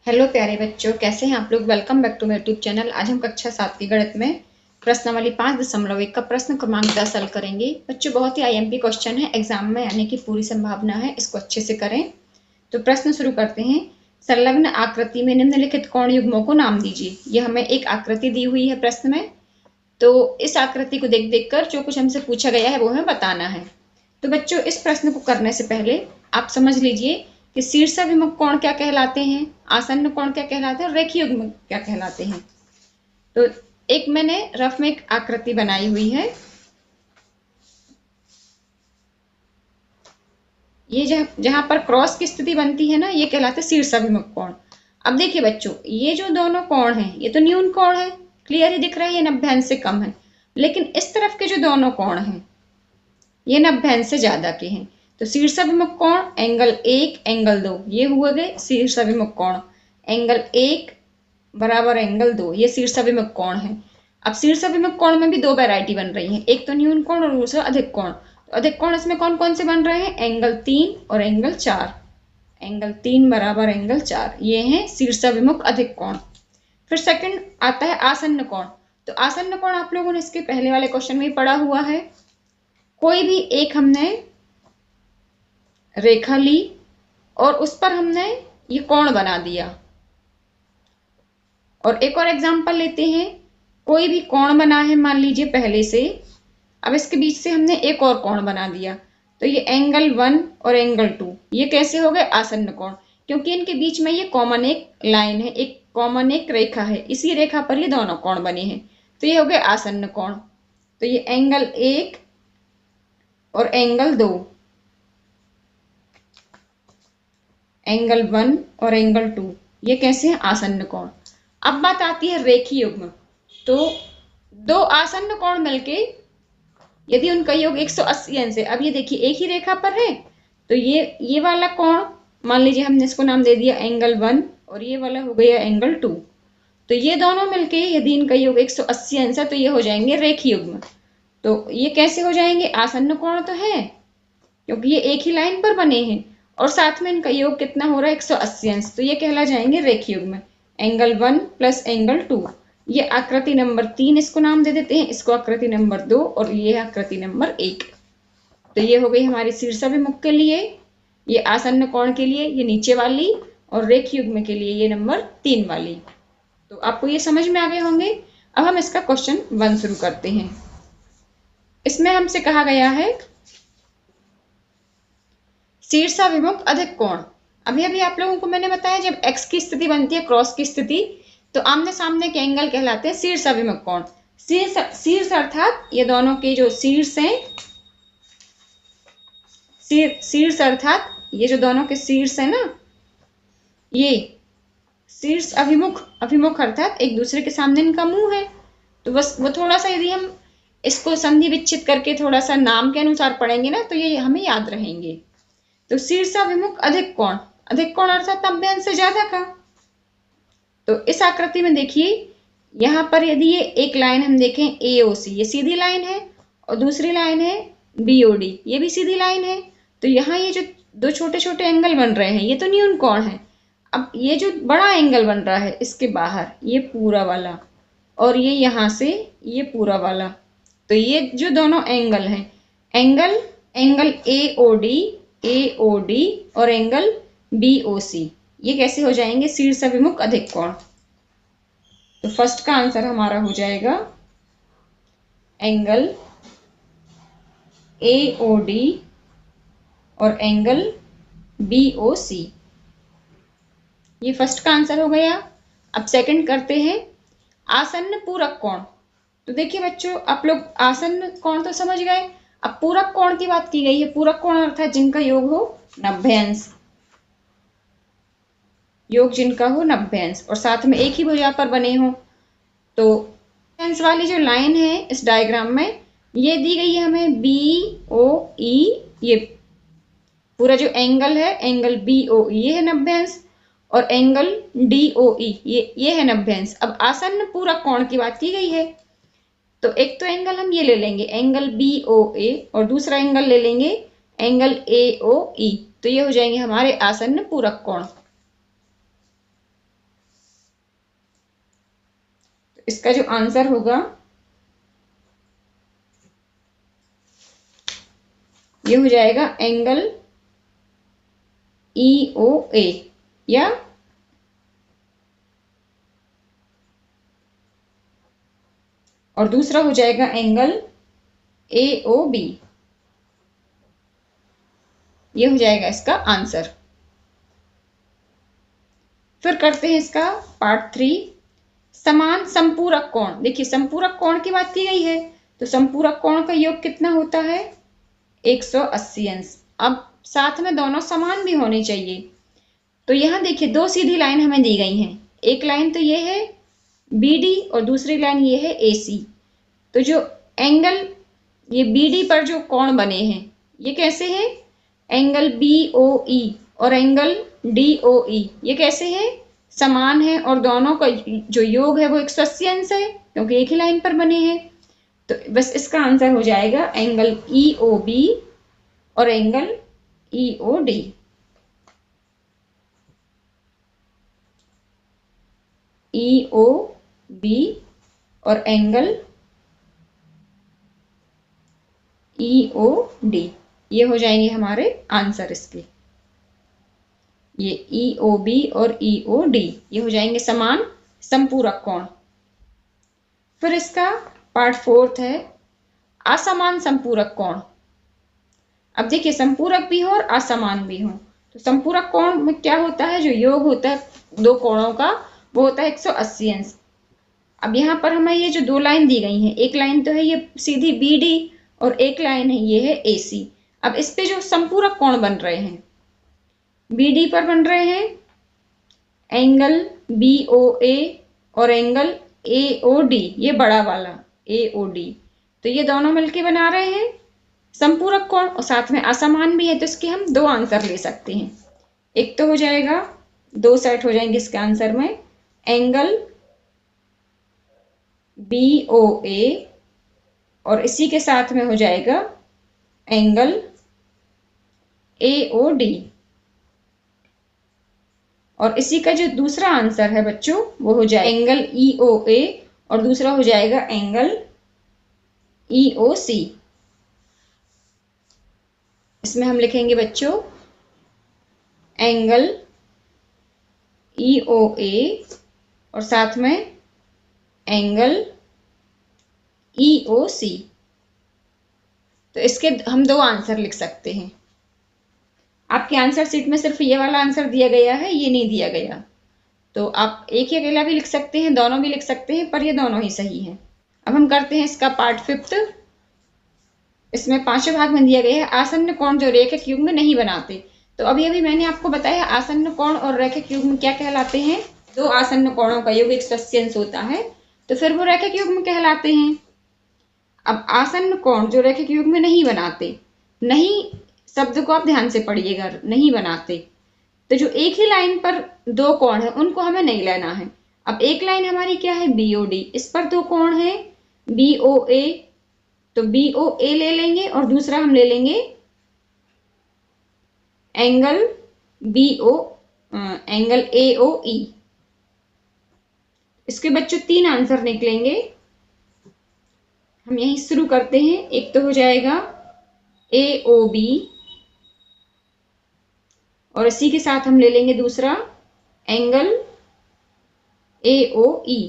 Hello प्यारे बच्चों, कैसे हैं आप लोग। Welcome back to my YouTube channel. आज हम कक्षा 7 की गणित में प्रश्नावली 5.1 का प्रश्न क्रमांक 10 हल करेंगे। बच्चों, बहुत ही आईएमपी क्वेश्चन है, एग्जाम में आने की पूरी संभावना है, इसको अच्छे से करें। तो प्रश्न शुरू करते हैं। संलग्न आकृति में निम्नलिखित कोण युग्मों को नाम दीजिए। ये हमें एक आकृति दी हुई है प्रश्न में, तो इस आकृति को देख देख कर जो कुछ हमसे पूछा गया है वो हमें बताना है। तो बच्चों, इस प्रश्न को करने से पहले आप समझ लीजिए कि शीर्षाभिमुख कोण क्या कहलाते हैं, आसन्न कोण क्या कहलाते हैं और रेखीय युग्म क्या कहलाते हैं। तो एक मैंने रफ में एक आकृति बनाई हुई है। ये जहां पर क्रॉस की स्थिति बनती है ना, ये कहलाते हैं शीर्षाभिमुख कोण। अब देखिए बच्चों, ये जो दोनों कोण हैं ये तो न्यून कोण है, क्लियर ही दिख रहा है, ये 90 अंश से कम है। लेकिन इस तरफ के जो दोनों कोण हैं ये 90 अंश से ज्यादा के हैं। तो शीर्षाभिमुख कोण एंगल 1 एंगल 2 ये हुए गए शीर्षाभिमुख कोण। एंगल 1 बराबर एंगल 2 ये शीर्षाभिमुख कोण है। अब शीर्षाभिमुख कोण में भी दो वैरायटी बन रही है, एक तो न्यून कोण और दूसरा अधिक कोण। तो अधिक कोण इसमें कौन कौन से बन रहे हैं, एंगल 3 और एंगल 4। एंगल 3 बराबर एंगल 4 ये हैं शीर्षाभिमुख अधिक कोण। फिर सेकंड आता है आसन्न कोण। तो आसन्न कोण आप लोगों ने इसके पहले वाले क्वेश्चन में ही पढ़ा हुआ है। कोई भी एक हमने रेखा ली और उस पर हमने ये कोण बना दिया। और एक और एग्जांपल लेते हैं। कोई भी कोण बना है मान लीजिए पहले से, अब इसके बीच से हमने एक और कोण बना दिया। तो ये एंगल 1 और एंगल 2 ये कैसे हो गए, आसन्न कोण, क्योंकि इनके बीच में ये कॉमन एक लाइन है, एक कॉमन एक रेखा है, इसी रेखा पर ये दोनों कोण बने हैं। तो ये हो गए आसन्न कोण। तो ये एंगल 1 और एंगल 2, एंगल 1 और एंगल 2 ये कैसे हैं, आसन्न कोण। अब बात आती है रेखीय युग्म। तो दो आसन्न कोण मिलके यदि उनका योग 180 अंश है, अब ये देखिए एक ही रेखा पर है, तो ये वाला कोण मान लीजिए हमने इसको नाम दे दिया एंगल 1 और ये वाला हो गया एंगल 2। तो ये दोनों मिलके यदि इनका योग 180 अंश है तो ये हो जाएंगे रेखीय युग्म। तो ये कैसे हो जाएंगे, आसन्न कोण तो है क्योंकि ये एक ही लाइन पर बने हैं और साथ में इनका योग कितना हो रहा है, 180 अंश। तो ये कहला जाएंगे रेखीय युग्म। एंगल 1 प्लस एंगल 2 ये आकृति नंबर 3 इसको नाम दे देते हैं, इसको आकृति नंबर 2 और ये आकृति नंबर 1। तो ये हो गई हमारी शीर्षाभिमुख के लिए, ये आसन्न कोण के लिए ये नीचे वाली, और रेखीय युग्म के लिए ये नंबर 3 वाली। तो आपको ये समझ में आ गए होंगे। अब हम इसका क्वेश्चन 1 शुरू करते हैं। इसमें हमसे कहा गया है शीर्षाभिमुख अधिक कोण। अभी अभी आप लोगों को मैंने बताया जब x की स्थिति बनती है, क्रॉस की स्थिति, तो आमने सामने के एंगल कहलाते हैं शीर्षाभिमुख कोण। शीर्ष अर्थात ये दोनों के जो शीर्ष हैं, शीर्ष अर्थात ये जो दोनों के शीर्ष है ना, ये शीर्ष अभिमुख, अभिमुख अर्थात एक दूसरे के सामने इनका मुंह है। तो बस वो थोड़ा सा यदि हम इसको संधि विच्छेद करके थोड़ा सा नाम के अनुसार पढ़ेंगे ना तो ये हमें याद रहेंगे। तो शीर्षाभिमुख अधिक कोण, अधिक कोण अर्थात 90 अंश से ज्यादा का। तो इस आकृति में देखिए यहाँ पर यदि ये एक लाइन हम देखें AOC ये सीधी लाइन है और दूसरी लाइन है BOD ये भी सीधी लाइन है। तो यहाँ ये जो दो छोटे छोटे एंगल बन रहे हैं ये तो न्यून कोण है। अब ये जो बड़ा एंगल बन रहा है इसके बाहर ये पूरा वाला और ये यहाँ से ये पूरा वाला, तो ये जो दोनों एंगल हैं, एंगल AOD और एंगल BOC ये कैसे हो जाएंगे, शीर्षाभिमुख अधिक कोण। तो फर्स्ट का आंसर हमारा हो जाएगा एंगल AOD और एंगल BOC, ये फर्स्ट का आंसर हो गया। अब सेकंड करते हैं आसन्न पूरक कोण। तो देखिए बच्चों, आप लोग आसन्न कोण तो समझ गए, अब पूरक कोण की बात की गई है। पूरक कोण अर्थात जिनका योग हो 90 अंश, योग जिनका हो 90 अंश और साथ में एक ही भुजा पर बने हो। तो अंश वाली जो लाइन है इस डायग्राम में ये दी गई है हमें BOE, ये पूरा जो एंगल है एंगल BOE ये है 90 अंश और एंगल DOE ये है 90 अंश। अब आसन्न पूरक कोण की बात की गई है, तो एक तो एंगल हम ये ले लेंगे एंगल BOA और दूसरा एंगल ले लेंगे एंगल AOE। तो ये हो जाएंगे हमारे आसन्न पूरक कोण। इसका जो आंसर होगा ये हो जाएगा एंगल EOA, या और दूसरा हो जाएगा एंगल AOB। ये हो जाएगा इसका आंसर। फिर करते हैं इसका पार्ट 3, समान संपूरक कोण। देखिए संपूरक कोण की बात की गई है, तो संपूरक कोण का योग कितना होता है 180 अंश। अब साथ में दोनों समान भी होने चाहिए, तो यहाँ देखिए दो सीधी लाइन हमें दी गई हैं। एक लाइन तो ये है BD और दूसरी लाइन ये है AC। तो जो एंगल ये BD पर जो कोण बने हैं ये कैसे हैं, एंगल BOE और एंगल DOE, ये कैसे हैं, समान है और दोनों का जो योग है वो 180 अंश है क्योंकि एक ही लाइन पर बने हैं। तो बस इसका आंसर हो जाएगा एंगल EOB और एंगल EOD। EOB और एंगल EOD, ये हो जाएंगे हमारे आंसर इसके। ये EOB और EOD ये हो जाएंगे समान संपूरक कोण। फिर इसका पार्ट 4 है असमान संपूरक कोण। अब देखिए संपूरक भी हो और असमान भी हो, तो संपूरक कोण में क्या होता है, जो योग होता है दो कोणों का वो होता है 180 अंश। अब यहाँ पर हमें ये जो दो लाइन दी गई हैं, एक लाइन तो है ये सीधी BD और एक लाइन है ये है AC। अब इस पे जो संपूरक कोण बन रहे हैं BD पर बन रहे हैं एंगल BOA और एंगल AOD, ये बड़ा वाला AOD, तो ये दोनों मिलके बना रहे हैं संपूरक कोण और साथ में असमान भी है, तो इसके हम दो आंसर ले सकते हैं। एक तो हो जाएगा, दो सेट हो जाएंगे इसके आंसर में, एंगल BOA और इसी के साथ में हो जाएगा एंगल AOD। और इसी का जो दूसरा आंसर है बच्चों वो हो जाएगा एंगल EOA और दूसरा हो जाएगा एंगल EOC। इसमें हम लिखेंगे बच्चों एंगल EOA और साथ में एंगल EOC। तो इसके हम दो आंसर लिख सकते हैं। आपके आंसर शीट में सिर्फ ये वाला आंसर दिया गया है, ये नहीं दिया गया, तो आप एक ही अकेला भी लिख सकते हैं, दोनों भी लिख सकते हैं, पर ये दोनों ही सही हैं। अब हम करते हैं इसका पार्ट 5। इसमें पांचवें भाग में दिया गया है आसन्न कोण जो रेखिक युग्म नहीं बनाते। तो अभी अभी मैंने आपको बताया आसन्न कोण और रेखिक युग्म क्या कहलाते हैं, दो आसन्न कोणों का योग 180 अंश होता है, तो फिर वो रेखिक युग्म कहलाते हैं। अब आसन्न कोण जो रेखिक युग्म नहीं बनाते, नहीं शब्द को आप ध्यान से पढ़िएगा, नहीं बनाते, तो जो एक ही लाइन पर दो कोण है उनको हमें नहीं लेना है। अब एक लाइन हमारी क्या है BOD, इस पर दो कोण है BOA, तो BOA ले लेंगे और दूसरा हम ले लेंगे एंगल एंगल AOE। इसके बच्चों तीन आंसर निकलेंगे। हम यहीं शुरू करते हैं। एक तो हो जाएगा AOB और इसी के साथ हम ले लेंगे दूसरा एंगल AOE।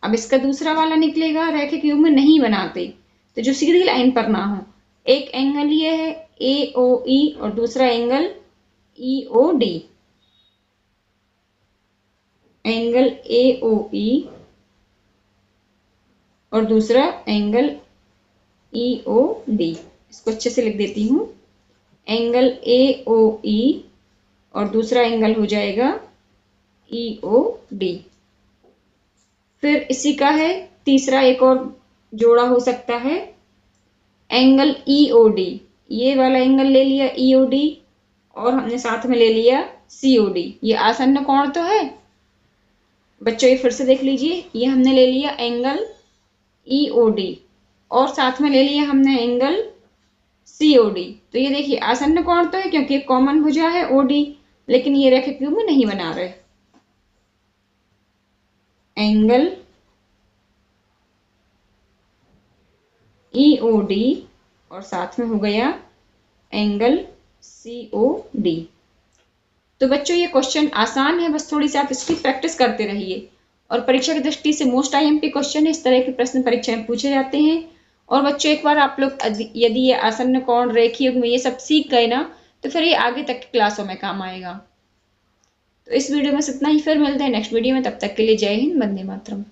अब इसका दूसरा वाला निकलेगा रेखिक युग्म नहीं बनाते, तो जो सीधी लाइन पर ना हो। एक एंगल ये है AOE और दूसरा एंगल EOD। एंगल AOE और दूसरा एंगल EOD। इसको अच्छे से लिख देती हूं, एंगल AOE और दूसरा एंगल हो जाएगा EOD। फिर इसी का है तीसरा एक और जोड़ा हो सकता है एंगल EOD। ये वाला एंगल ले लिया EOD और हमने साथ में ले लिया COD। ये आसन्न कोण तो है बच्चों, ये फिर से देख लीजिए, ये हमने ले लिया एंगल EOD और साथ में ले लिया हमने एंगल COD। तो ये देखिए आसन्न कोण तो है क्योंकि कॉमन भुजा है OD, लेकिन ये रेखिक युग्म नहीं बना रहे। एंगल EOD और साथ में हो गया एंगल COD। तो बच्चों ये क्वेश्चन आसान है, बस थोड़ी सी आप इसकी प्रैक्टिस करते रहिए। और परीक्षा की दृष्टि से मोस्ट IMP क्वेश्चन है, इस तरह के प्रश्न परीक्षा में पूछे जाते हैं। और बच्चों एक बार आप लोग यदि ये आसन्न कोण, रेखीय युग्म ये सब सीख गए ना, तो फिर ये आगे तक की क्लासों में काम आएगा। तो इस वीडियो में इतना ही, फिर मिलते हैं नेक्स्ट वीडियो में। तब तक के लिए जय हिंद, वंदे मातरम।